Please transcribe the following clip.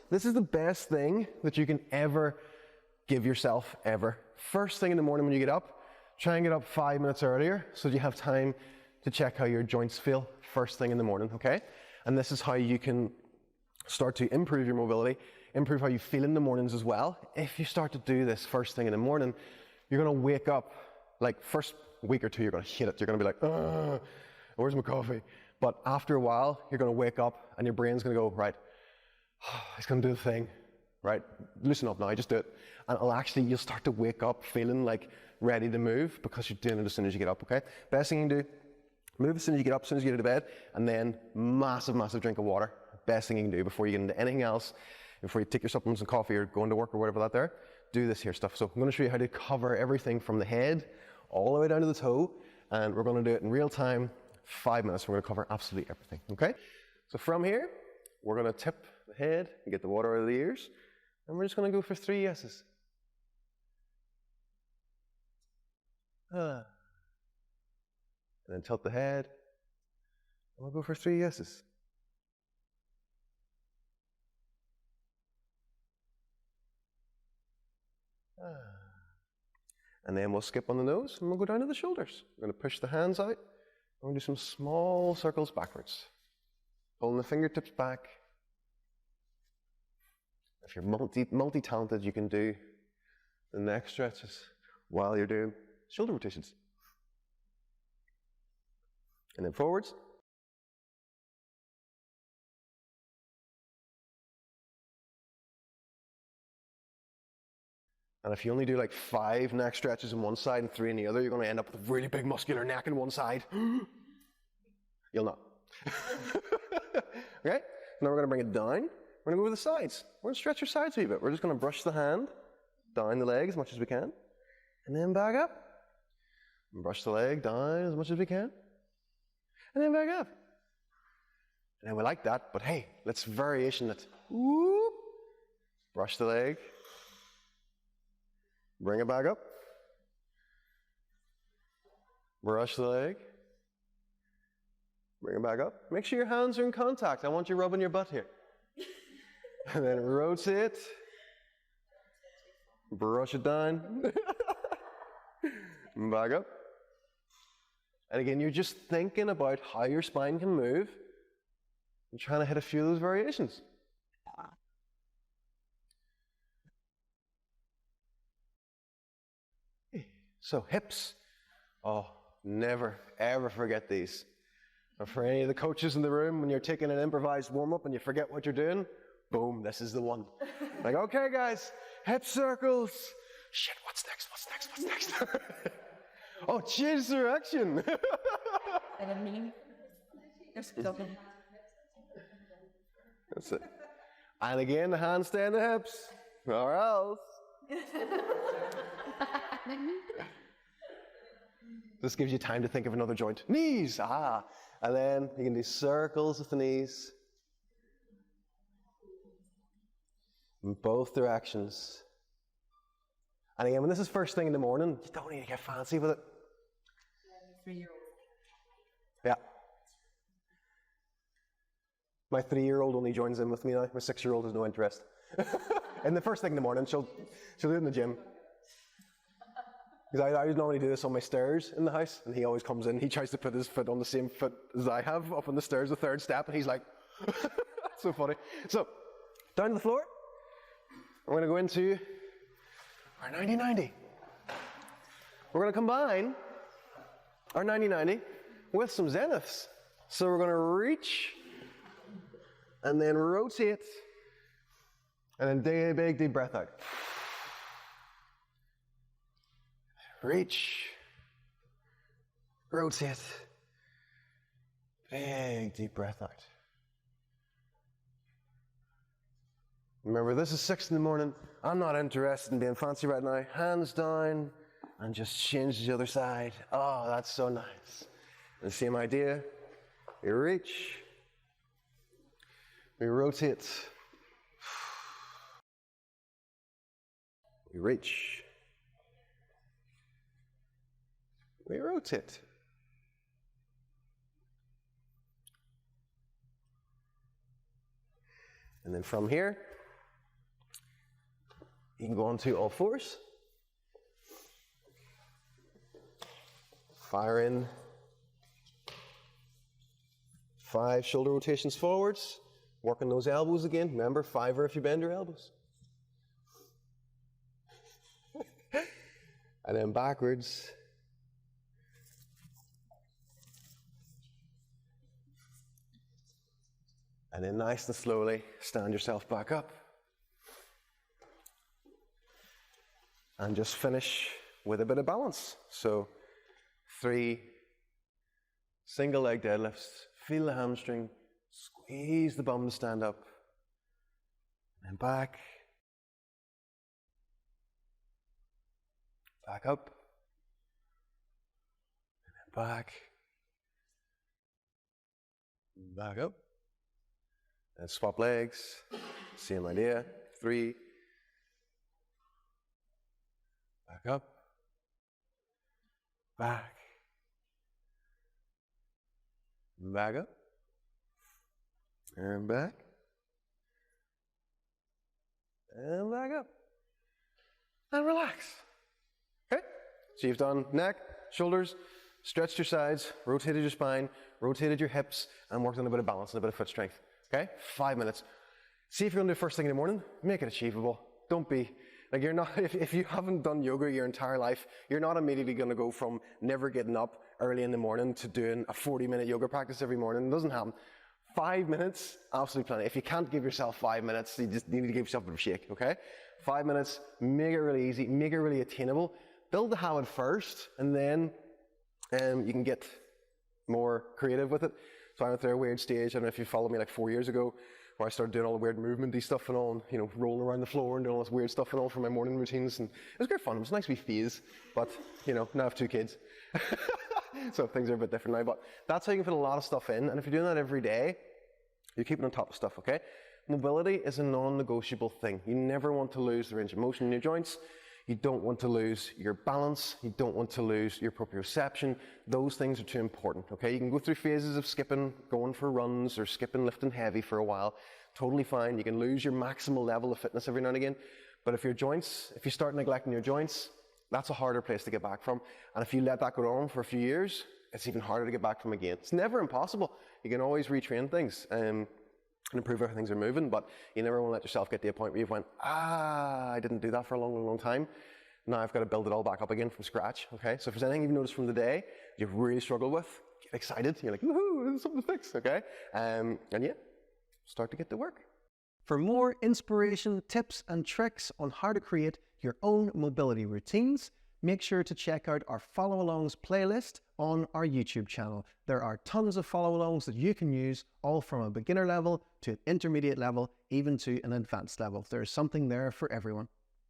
This is the best thing that you can ever give yourself, ever. First thing in the morning when you get up, try and get up 5 minutes earlier so that you have time to check how your joints feel first thing in the morning, okay? And this is how you can start to improve your mobility, improve how you feel in the mornings as well. If you start to do this first thing in the morning, you're gonna wake up, like first week or two, you're gonna hate it. You're gonna be like, where's my coffee? But after a while, you're gonna wake up and your brain's gonna go, right, it's gonna do the thing, right? Loosen up now, just do it. And you'll start to wake up feeling like ready to move because you're doing it as soon as you get up, okay? Best thing you can do, move as soon as you get up, as soon as you get out of bed, and then massive, massive drink of water. Best thing you can do before you get into anything else, before you take your supplements and coffee or going to work or whatever that there, do this here stuff. So I'm gonna show you how to cover everything from the head all the way down to the toe, and we're gonna do it in real time, 5 minutes. We're gonna cover absolutely everything, okay? So from here, we're gonna tip the head and get the water out of the ears, and we're just gonna go for 3 yeses. And then tilt the head, and we'll go for 3 yeses. And then we'll skip on the nose, and we'll go down to the shoulders. We're going to push the hands out, and we'll do some small circles backwards. Pulling the fingertips back. If you're multi-talented, you can do the neck stretches while you're doing shoulder rotations. And then forwards. And if you only do like 5 neck stretches on one side and 3 on the other, you're going to end up with a really big muscular neck on one side. You'll not. Okay? Now we're going to bring it down. We're going to go with the sides. We're going to stretch your sides a wee bit. We're just going to brush the hand down the leg as much as we can. And then back up. And brush the leg down as much as we can. And then back up. And then we like that, but hey, let's variation it. Whoop. Brush the leg. Bring it back up. Brush the leg. Bring it back up. Make sure your hands are in contact. I want you rubbing your butt here. And then rotate. Brush it down. Back up. And again, you're just thinking about how your spine can move and trying to hit a few of those variations. So hips, oh, never, ever forget these. And for any of the coaches in the room, when you're taking an improvised warm-up and you forget what you're doing, boom, this is the one. Like, okay guys, hip circles. Shit, what's next? Oh, change direction. That's it. And again, the hands stay on the hips, or else. This gives you time to think of another joint. Knees, and then you can do circles with the knees in both directions. And again, when this is first thing in the morning, you don't need to get fancy with it. 3-year-old. Yeah. My 3-year-old only joins in with me now. My 6-year-old has no interest. And the first thing in the morning, she'll do it in the gym. Because I normally do this on my stairs in the house, and he always comes in, he tries to put his foot on the same foot as I have up on the stairs, the 3rd step, and he's like, so funny. So, down to the floor. We're going to go into our 90-90. We're going to combine our 90-90 with some zeniths. So we're going to reach, and then rotate, and then take a big deep breath out. Reach, rotate, big deep breath out. Remember, this is 6 in the morning. I'm not interested in being fancy right now. Hands down, and just change to the other side. Oh, that's so nice. The same idea. We reach, we rotate, we reach, we rotate. And then from here, You can go on to all fours. Fire in 5 shoulder rotations forwards. Working those elbows again. Remember, 5 if you bend your elbows. And then backwards. And then nice and slowly stand yourself back up. And just finish with a bit of balance. So 3 single leg deadlifts. Feel the hamstring. Squeeze the bum to stand up. And back. Back up. And then back. Back up. And swap legs. Same idea. 3. Back up. Back. Back up. And back. And back up. And relax. Okay? So you've done neck, shoulders, stretched your sides, rotated your spine, rotated your hips, and worked on a bit of balance and a bit of foot strength. Okay? 5 minutes. See if you're going to do it first thing in the morning, make it achievable. Don't be, like you're not, if you haven't done yoga your entire life, you're not immediately going to go from never getting up early in the morning to doing a 40-minute yoga practice every morning. It doesn't happen. 5 minutes, absolutely plenty. If you can't give yourself 5 minutes, you need to give yourself a bit of a shake, okay? 5 minutes, make it really easy, make it really attainable. Build the habit first, and then you can get more creative with it. So I went through a weird stage, I don't know if you followed me like 4 years ago, where I started doing all the weird movement-y stuff and all, and, you know, rolling around the floor and doing all this weird stuff and all for my morning routines, and it was great fun. It was a nice wee phase, but, you know, now I have 2 kids. So things are a bit different now, but that's how you can fit a lot of stuff in, and if you're doing that every day, you're keeping on top of stuff, okay? Mobility is a non-negotiable thing. You never want to lose the range of motion in your joints. You don't want to lose your balance. You don't want to lose your proprioception. Those things are too important, okay? You can go through phases of skipping, going for runs, or skipping lifting heavy for a while. Totally fine. You can lose your maximal level of fitness every now and again. But if you start neglecting your joints, that's a harder place to get back from. And if you let that go on for a few years, it's even harder to get back from again. It's never impossible. You can always retrain things and improve how things are moving, but you never want to let yourself get to a point where you've went, I didn't do that for a long, long, long time. Now I've got to build it all back up again from scratch, okay? So if there's anything you've noticed from the day you've really struggled with, get excited. You're like, woohoo, there's something to fix, okay? And yeah, start to get to work. For more inspiration, tips, and tricks on how to create your own mobility routines, make sure to check out our follow-alongs playlist on our YouTube channel. There are tons of follow-alongs that you can use, all from a beginner level to an intermediate level, even to an advanced level. There's something there for everyone.